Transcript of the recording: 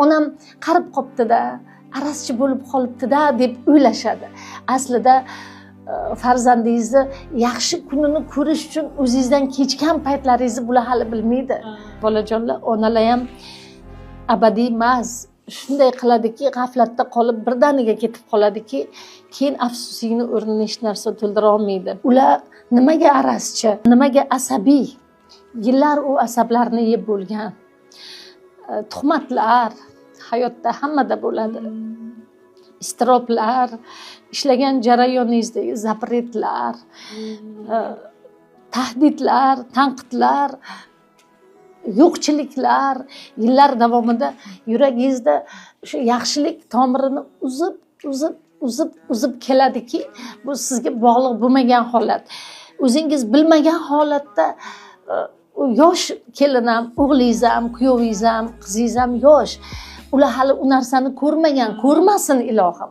Onam qarib qoptida, arazchi bo'lib qolibdi-da deb o'ylashadi. Aslida farzandingizni yaxshi kunini ko'rish uchun o'zingizdan kechgan paytlaringizni bular hali bilmaydi. Bolajonlar, onalar ham abadiy emas. Shunday qiladiki, g'aflatda qolib birdaniga ketib qoladiki, keyin afsusingni o'rnini hech narsa to'ldira olmaydi. Ular nimaga arazchi, nimaga asabiy? Yillar u asablarni yeb bo'lgan. Tuhmatlar hayotda hammada bo'ladi. Istiroblar, ishlagan jarayoningizdagi zapretlar, tahdidlar, tanqidlar, yo'qchiliklar yillar davomida yuragingizda o'sha yaxshilik tomirini uzib keladiki, bu sizga bog'liq bo'lmagan holat. O'zingiz bilmagan holatda yosh kelin ham, o'g'lingiz ham, kuyovingiz ham, qizingiz ham yosh. Ular hali u narsani ko'rmagan, ko'rmasin ilohim.